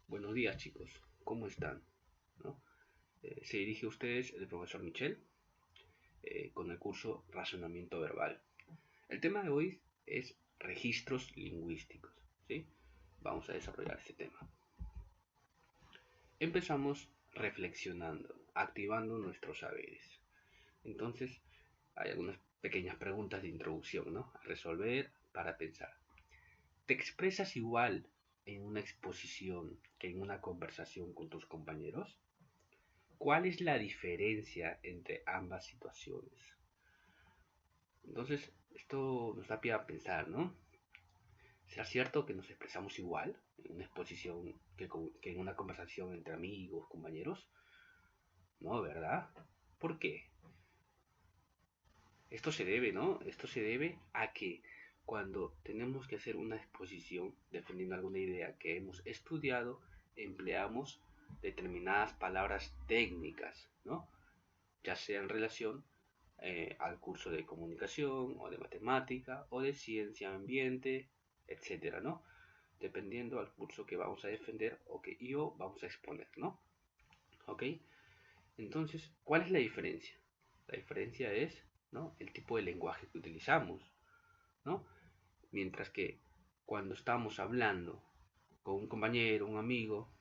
Buenos días chicos, ¿cómo están? ¿No? Se dirige a ustedes el profesor Michel con el curso Razonamiento Verbal. El tema de hoy es registros lingüísticos. ¿Sí? Vamos a desarrollar este tema. Empezamos reflexionando, activando nuestros saberes. Entonces, hay algunas pequeñas preguntas de introducción, ¿no? A resolver para pensar. ¿Te expresas igual en una exposición que en una conversación con tus compañeros? ¿Cuál es la diferencia entre ambas situaciones? Entonces, esto nos da pie a pensar, ¿no? ¿Será cierto que nos expresamos igual en una exposición que en una conversación entre amigos, compañeros? No, ¿verdad? ¿Por qué? Esto se debe, ¿no? Esto se debe a que cuando tenemos que hacer una exposición defendiendo alguna idea que hemos estudiado, empleamos determinadas palabras técnicas, ¿no? Ya sea en relación al curso de comunicación o de matemática o de ciencia ambiente, etcétera, ¿no? Dependiendo al curso que vamos a defender o que yo vamos a exponer, ¿no? ¿Ok? Entonces, ¿cuál es la diferencia? La diferencia es, ¿no? El tipo de lenguaje que utilizamos, ¿no? Mientras que cuando estamos hablando con un compañero, un amigo,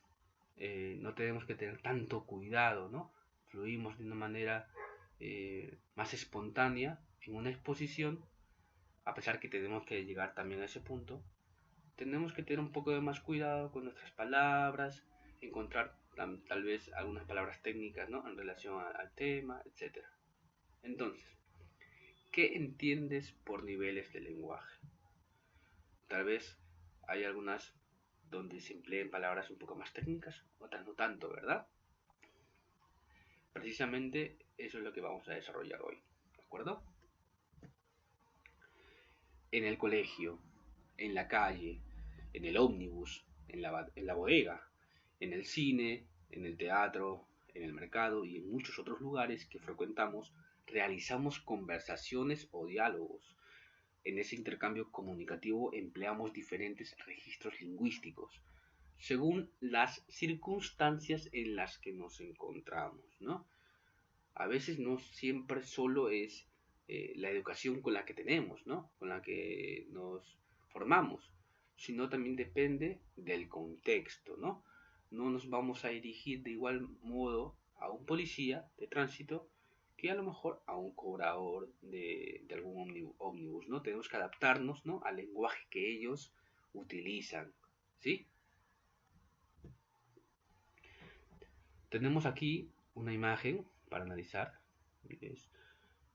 no tenemos que tener tanto cuidado, ¿no? Fluimos de una manera más espontánea en una exposición, a pesar que tenemos que llegar también a ese punto, tenemos que tener un poco de más cuidado con nuestras palabras, encontrar tal vez algunas palabras técnicas, ¿no? En relación al tema, etcétera. Entonces, ¿qué entiendes por niveles de lenguaje? Tal vez hay algunas donde se empleen palabras un poco más técnicas, otras no tanto, ¿verdad? Precisamente eso es lo que vamos a desarrollar hoy, ¿de acuerdo? En el colegio, en la calle, en el ómnibus, en la bodega, en el cine, en el teatro, en el mercado y en muchos otros lugares que frecuentamos, realizamos conversaciones o diálogos. En ese intercambio comunicativo empleamos diferentes registros lingüísticos según las circunstancias en las que nos encontramos, ¿no? A veces no siempre solo es la educación con la que tenemos, ¿no? Con la que nos formamos, sino también depende del contexto, ¿no? No nos vamos a dirigir de igual modo a un policía de tránsito que a lo mejor a un cobrador de algún ómnibus, ¿no? Tenemos que adaptarnos, ¿no? Al lenguaje que ellos utilizan, ¿sí? Tenemos aquí una imagen para analizar, es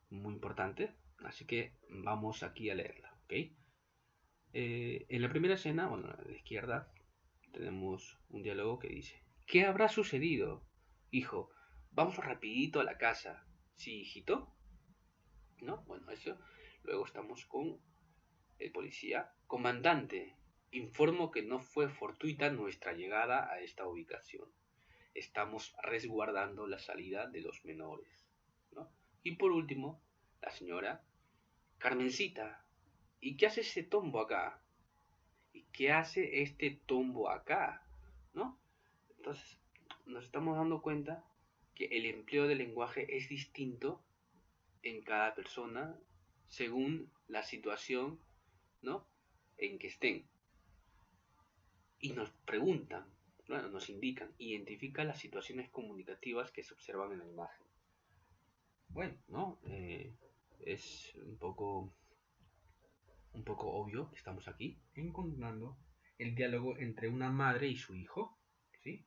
muy importante, así que vamos aquí a leerla, ¿ok? En la primera escena, bueno, a la izquierda, tenemos un diálogo que dice, ¿qué habrá sucedido? Hijo, vamos rapidito a la casa. ¿Sí, hijito? ¿No? Bueno, eso. Luego estamos con el policía. Comandante, informo que no fue fortuita nuestra llegada a esta ubicación. Estamos resguardando la salida de los menores, ¿no? Y por último, la señora Carmencita, ¿y qué hace ese tombo acá? ¿Y qué hace este tombo acá? ¿No? Entonces, nos estamos dando cuenta que el empleo del lenguaje es distinto en cada persona según la situación, ¿no? En que estén. Y nos preguntan, bueno, nos indican, identifica las situaciones comunicativas que se observan en la imagen. Bueno, ¿no? Es un poco obvio que estamos aquí encontrando el diálogo entre una madre y su hijo, ¿sí?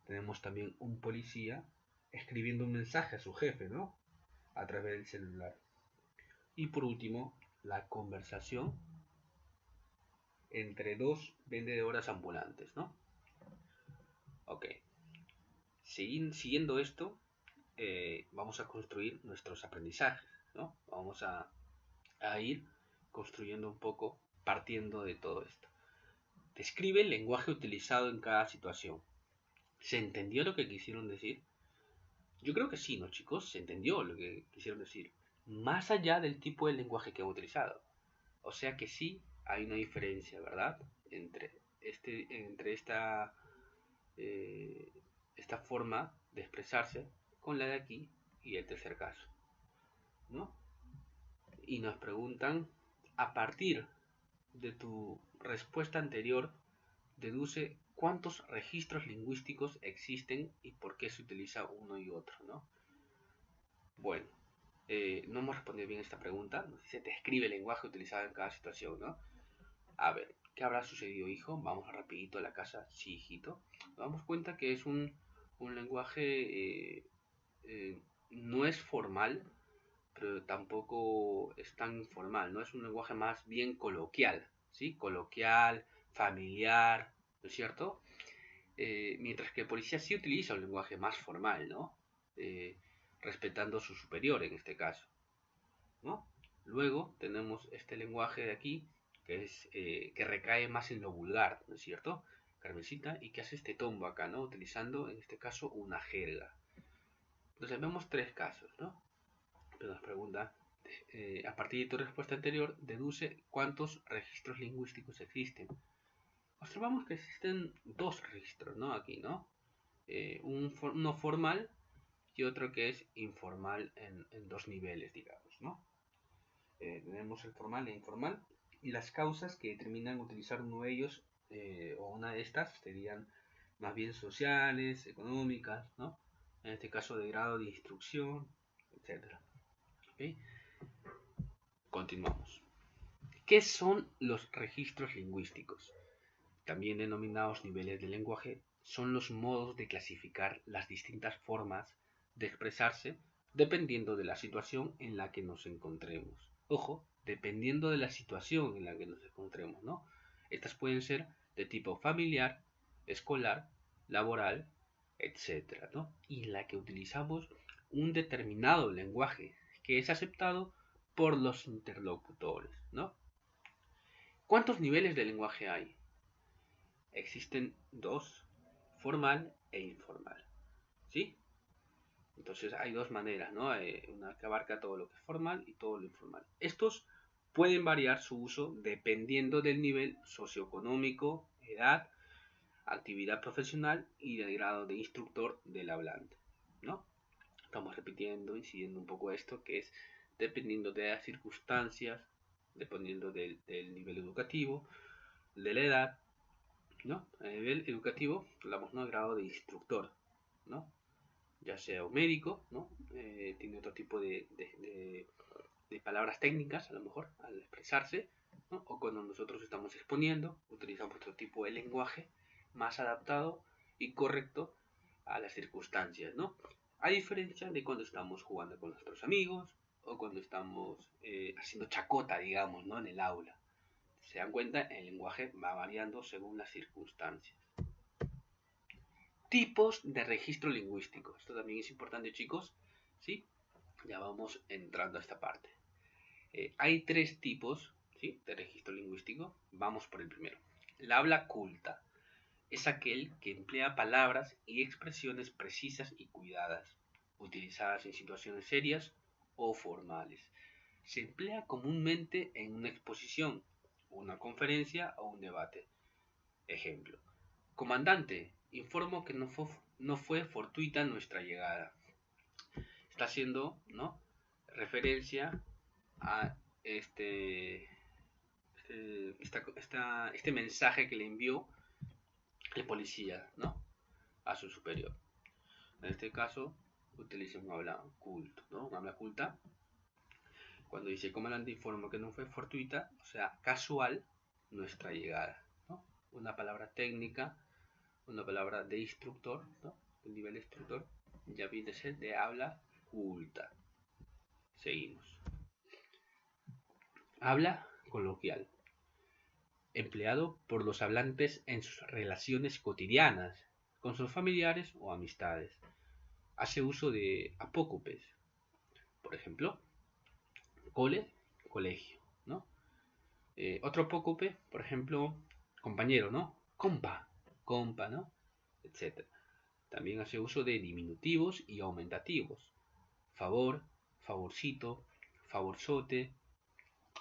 Tenemos también un policía escribiendo un mensaje a su jefe, ¿no? A través del celular. Y por último, la conversación entre dos vendedoras ambulantes, ¿no? Ok. Siguiendo esto, vamos a construir nuestros aprendizajes, ¿no? Vamos a ir construyendo un poco partiendo de todo esto. Describe el lenguaje utilizado en cada situación. ¿Se entendió lo que quisieron decir? Yo creo que sí, ¿no, chicos? Se entendió lo que quisieron decir. Más allá del tipo de lenguaje que han utilizado. O sea que sí hay una diferencia, ¿verdad? Entre esta esta forma de expresarse con la de aquí y el tercer caso, ¿no? Y nos preguntan, a partir de tu respuesta anterior, deduce cuántos registros lingüísticos existen y por qué se utiliza uno y otro, ¿no? Bueno, no hemos respondido bien esta pregunta. Se describe el lenguaje utilizado en cada situación, ¿no? A ver, ¿qué habrá sucedido, hijo? Vamos rapidito a la casa. Sí, hijito. Nos damos cuenta que es un lenguaje, no es formal, pero tampoco es tan informal, ¿no? Es un lenguaje más bien coloquial, ¿sí? Coloquial, familiar, ¿no es cierto? Mientras que el policía sí utiliza un lenguaje más formal, ¿no? Eh, respetando a su superior en este caso, ¿no? Luego tenemos este lenguaje de aquí, que recae más en lo vulgar, ¿no es cierto? Carmencita, y que hace este tombo acá, ¿no? Utilizando en este caso una jerga. Entonces vemos tres casos, ¿no? Pero nos pregunta, a partir de tu respuesta anterior, deduce cuántos registros lingüísticos existen. Observamos que existen dos registros, ¿no? Aquí, ¿no? Uno formal y otro que es informal en dos niveles, digamos, ¿no? Tenemos el formal e informal y las causas que determinan utilizar uno de ellos o una de estas serían más bien sociales, económicas, ¿no? En este caso de grado de instrucción, etcétera. ¿Okay? Continuamos. ¿Qué son los registros lingüísticos? También denominados niveles de lenguaje, son los modos de clasificar las distintas formas de expresarse dependiendo de la situación en la que nos encontremos. Ojo, dependiendo de la situación en la que nos encontremos, ¿no? Estas pueden ser de tipo familiar, escolar, laboral, etcétera, ¿no? Y en la que utilizamos un determinado lenguaje que es aceptado por los interlocutores, ¿no? ¿Cuántos niveles de lenguaje hay? Existen dos, formal e informal, ¿sí? Entonces hay dos maneras, ¿no? Una que abarca todo lo que es formal y todo lo informal. Estos pueden variar su uso dependiendo del nivel socioeconómico, edad, actividad profesional y del grado de instructor del hablante, ¿no? Estamos repitiendo, incidiendo un poco esto, que es dependiendo de las circunstancias, dependiendo del nivel educativo, de la edad, ¿no? A nivel educativo, hablamos, ¿no? Grado de instructor, ¿no? Ya sea un médico, ¿no? Tiene otro tipo de palabras técnicas, a lo mejor, al expresarse, ¿no? O cuando nosotros estamos exponiendo, utilizamos otro tipo de lenguaje más adaptado y correcto a las circunstancias, ¿no? A diferencia de cuando estamos jugando con nuestros amigos o cuando estamos haciendo chacota, digamos, ¿no? En el aula. Se dan cuenta, el lenguaje va variando según las circunstancias. Tipos de registro lingüístico. Esto también es importante, chicos, ¿sí? Ya vamos entrando a esta parte. Hay tres tipos, ¿sí? De registro lingüístico. Vamos por el primero. La habla culta es aquel que emplea palabras y expresiones precisas y cuidadas, utilizadas en situaciones serias o formales. Se emplea comúnmente en una exposición, una conferencia o un debate. Ejemplo: comandante, informo que no fue fortuita nuestra llegada. Está haciendo, ¿no?, referencia a este mensaje que le envió el policía, ¿no?, a su superior. En este caso, utiliza un habla culto, ¿no? Un habla culta. Cuando dice comandante, informo que no fue fortuita, o sea, casual, nuestra llegada, ¿no? Una palabra técnica, una palabra de instructor, ¿no? El nivel de instructor ya viene a ser de habla culta. Seguimos. Habla coloquial. Empleado por los hablantes en sus relaciones cotidianas, con sus familiares o amistades. Hace uso de apócopes. Por ejemplo, cole, colegio, ¿no? Otro apócope, por ejemplo, compañero, ¿no? Compa, compa, ¿no? Etcétera. También hace uso de diminutivos y aumentativos. Favor, favorcito, favorzote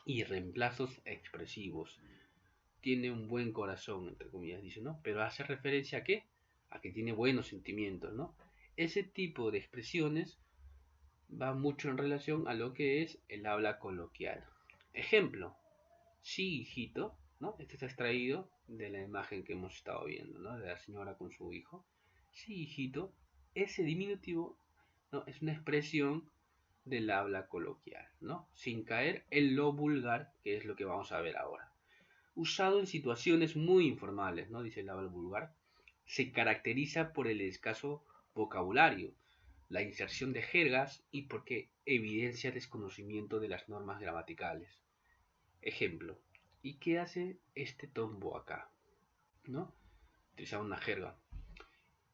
y reemplazos expresivos. Tiene un buen corazón, entre comillas, dice, ¿no? Pero hace referencia a qué? a que tiene buenos sentimientos, ¿no? Ese tipo de expresiones va mucho en relación a lo que es el habla coloquial. Ejemplo, sí, hijito, ¿no? Este está extraído de la imagen que hemos estado viendo, ¿no? De la señora con su hijo. Sí, hijito, ese diminutivo, ¿no? Es una expresión del habla coloquial, ¿no? Sin caer en lo vulgar, que es lo que vamos a ver ahora. Usado en situaciones muy informales, ¿no? Dice el habla vulgar, se caracteriza por el escaso vocabulario, la inserción de jergas y porque evidencia desconocimiento de las normas gramaticales. Ejemplo, ¿y qué hace este tombo acá? ¿No? Utilizar una jerga.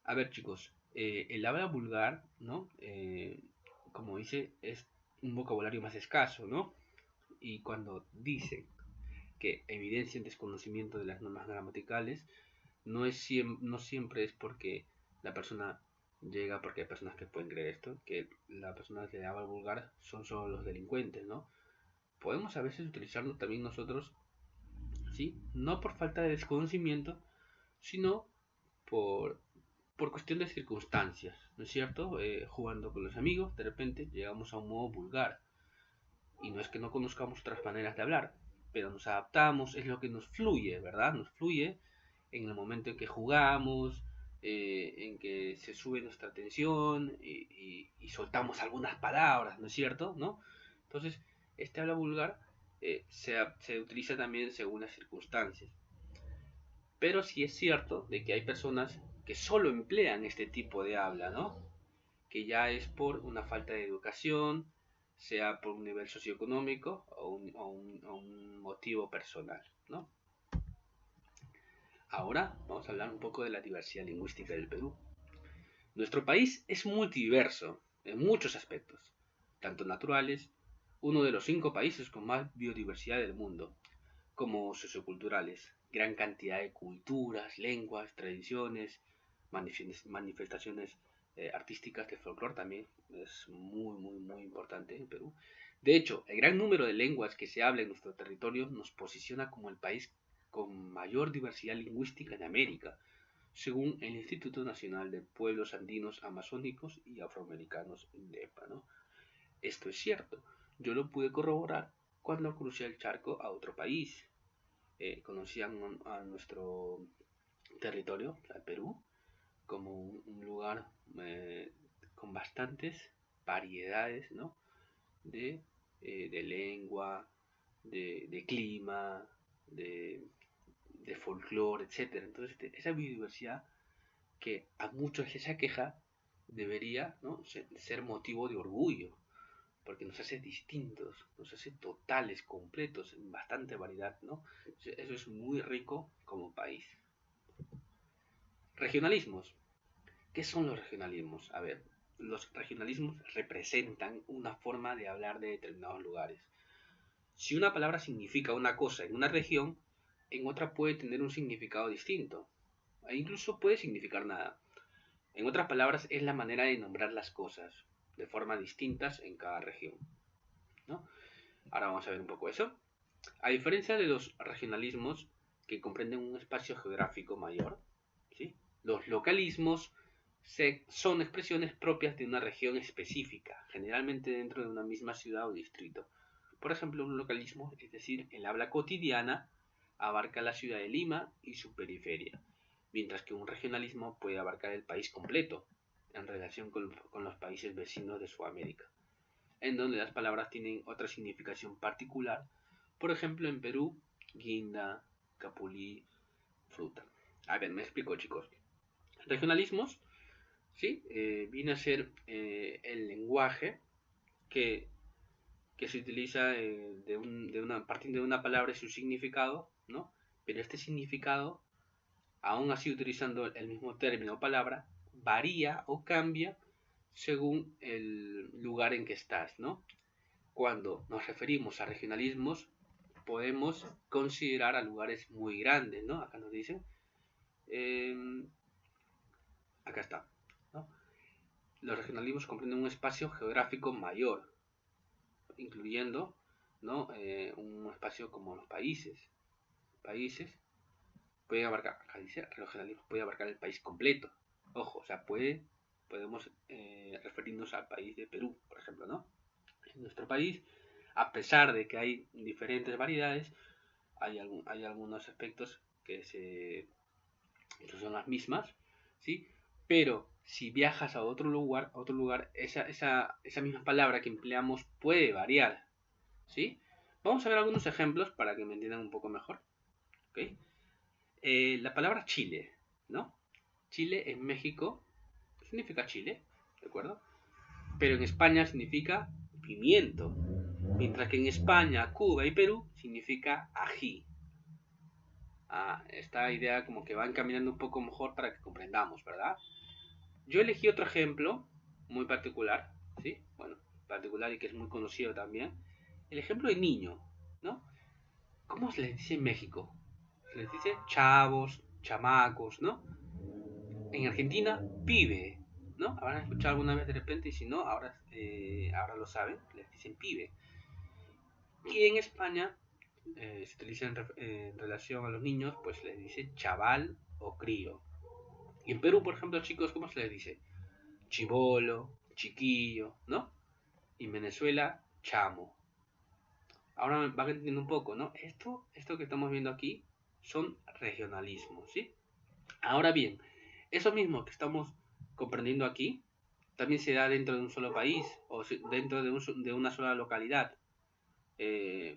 A ver, chicos, el habla vulgar, ¿no? Como dice, es un vocabulario más escaso, ¿no? Y cuando dice que evidencia el desconocimiento de las normas gramaticales, no siempre es porque la persona llega, porque hay personas que pueden creer esto, que las personas de habla vulgar son solo los delincuentes, ¿no? Podemos a veces utilizarlo también nosotros, ¿sí? No por falta de desconocimiento, sino por, por cuestión de circunstancias, ¿no es cierto? Jugando con los amigos, de repente llegamos a un modo vulgar. Y no es que no conozcamos otras maneras de hablar, pero nos adaptamos, es lo que nos fluye, ¿verdad? Nos fluye en el momento en que jugamos, en que se sube nuestra atención y soltamos algunas palabras, ¿no es cierto? ¿No? Entonces, este habla vulgar se utiliza también según las circunstancias. Pero sí es cierto de que hay personas que solo emplean este tipo de habla, ¿no? Que ya es por una falta de educación, sea por un nivel socioeconómico o un motivo personal, ¿no? Ahora vamos a hablar un poco de la diversidad lingüística del Perú. Nuestro país es multidiverso en muchos aspectos, tanto naturales, uno de los 5 países con más biodiversidad del mundo, como socioculturales, gran cantidad de culturas, lenguas, tradiciones, manifestaciones artísticas de folclore también es muy importante en Perú. De hecho, el gran número de lenguas que se habla en nuestro territorio nos posiciona como el país con mayor diversidad lingüística en América, según el Instituto Nacional de Pueblos Andinos, Amazónicos y Afroamericanos, INDEPA, ¿no? Esto es cierto, yo lo pude corroborar cuando crucé el charco a otro país. Conocían a nuestro territorio, al Perú, como un lugar con bastantes variedades, ¿no? de lengua, de clima, de folclore, etc. Entonces, esa biodiversidad que a muchos les aqueja debería, ¿no? ser motivo de orgullo, porque nos hace distintos, nos hace totales, completos, en bastante variedad, ¿no? Eso es muy rico como país. Regionalismos. ¿Qué son los regionalismos? A ver, los regionalismos representan una forma de hablar de determinados lugares. Si una palabra significa una cosa en una región, en otra puede tener un significado distinto, e incluso puede significar nada. En otras palabras, es la manera de nombrar las cosas, de forma distintas en cada región, ¿no? Ahora vamos a ver un poco eso. A diferencia de los regionalismos que comprenden un espacio geográfico mayor, ¿sí? Los localismos son expresiones propias de una región específica, generalmente dentro de una misma ciudad o distrito. Por ejemplo, un localismo, es decir, el habla cotidiana, abarca la ciudad de Lima y su periferia, mientras que un regionalismo puede abarcar el país completo, en relación con los países vecinos de Sudamérica, en donde las palabras tienen otra significación particular. Por ejemplo, en Perú, guinda, capulí, fruta. A ver, me explico, chicos. Regionalismos, ¿sí? Viene a ser el lenguaje que, que se utiliza partiendo de una palabra y su significado, ¿no? Pero este significado, aún así utilizando el mismo término o palabra, varía o cambia según el lugar en que estás, ¿no? Cuando nos referimos a regionalismos, podemos considerar a lugares muy grandes, ¿no? Acá nos dicen, eh, acá está, ¿no? Los regionalismos comprenden un espacio geográfico mayor, incluyendo, ¿no? Un espacio como los países. Países puede abarcar, acá dice, regionalismo puede abarcar el país completo, Ojo, o sea, podemos referirnos al país de Perú, por ejemplo, ¿no? En nuestro país, a pesar de que hay diferentes variedades, hay algunos aspectos que son las mismas, ¿sí? Pero si viajas a otro lugar, esa misma palabra que empleamos puede variar, ¿sí? Vamos a ver algunos ejemplos para que me entiendan un poco mejor, ¿ok? La palabra Chile, ¿no? Chile en México significa Chile, ¿de acuerdo? Pero en España significa pimiento, mientras que en España, Cuba y Perú significa ají. Esta idea como que va encaminando un poco mejor para que comprendamos, ¿verdad? Yo elegí otro ejemplo muy particular, ¿sí? Bueno, particular y que es muy conocido también. El ejemplo de niño, ¿no? ¿Cómo se les dice en México? Se les dice chavos, chamacos, ¿no? En Argentina, pibe, ¿no? Habrán escuchado alguna vez de repente y si no, ahora lo saben, les dicen pibe. Y en España se utiliza en relación a los niños, pues les dice chaval o crío. Y en Perú, por ejemplo, chicos, ¿cómo se les dice? Chibolo, chiquillo, ¿no? Y en Venezuela, chamo. Ahora me van entendiendo un poco, ¿no? Esto que estamos viendo aquí son regionalismos, ¿sí? Ahora bien, eso mismo que estamos comprendiendo aquí, también se da dentro de un solo país o dentro de una sola localidad.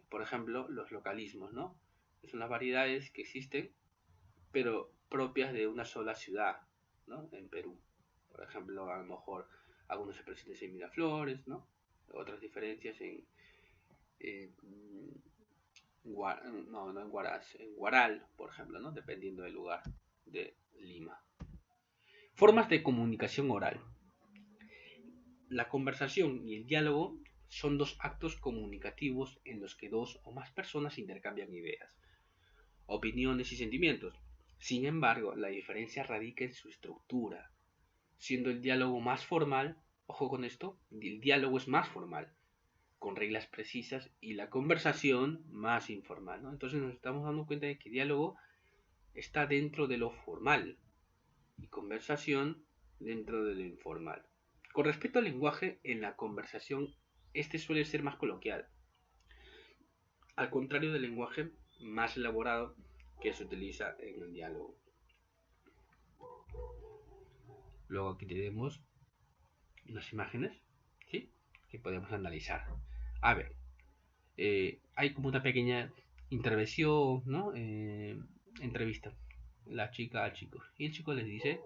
Por ejemplo, los localismos, ¿no? Son las variedades que existen, pero propias de una sola ciudad, ¿no? En Perú. Por ejemplo, a lo mejor algunos expresiones en Miraflores, ¿no? Otras diferencias en no en Huaraz, en Huaral, por ejemplo, ¿no? Dependiendo del lugar de Lima. Formas de comunicación oral. La conversación y el diálogo son dos actos comunicativos en los que dos o más personas intercambian ideas, opiniones y sentimientos. Sin embargo, la diferencia radica en su estructura, siendo el diálogo más formal, ojo con esto, el diálogo es más formal, con reglas precisas y la conversación más informal, ¿no? Entonces nos estamos dando cuenta de que diálogo está dentro de lo formal y conversación dentro de lo informal. Con respecto al lenguaje, en la conversación, este suele ser más coloquial, al contrario del lenguaje más elaborado que se utiliza en el diálogo. Luego aquí tenemos unas imágenes, ¿sí? Que podemos analizar. A ver, hay como una pequeña intervención, ¿no? Entrevista. La chica al chico. Y el chico les dice,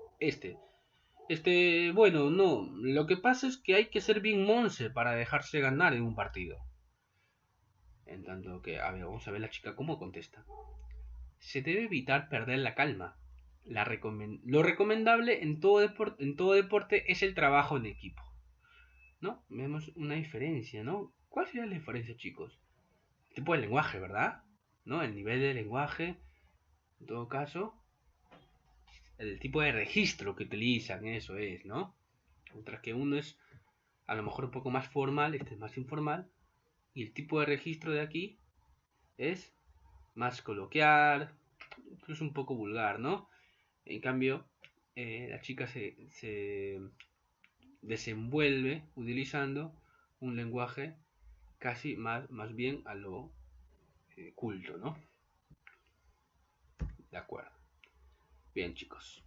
bueno, no, lo que pasa es que hay que ser bien monce para dejarse ganar en un partido. En tanto que, a ver, vamos a ver la chica cómo contesta. Se debe evitar perder la calma. Lo recomendable en todo deporte es el trabajo en equipo. ¿No? Vemos una diferencia, ¿no? ¿Cuál sería la diferencia, chicos? El tipo de lenguaje, ¿verdad? ¿No? El nivel de lenguaje, en todo caso, el tipo de registro que utilizan, eso es, ¿no? Mientras que uno es a lo mejor un poco más formal, este es más informal, y el tipo de registro de aquí es más coloquial, incluso un poco vulgar, ¿no? En cambio, la chica se desenvuelve utilizando un lenguaje casi más bien a lo culto, ¿no? De acuerdo. Bien, chicos.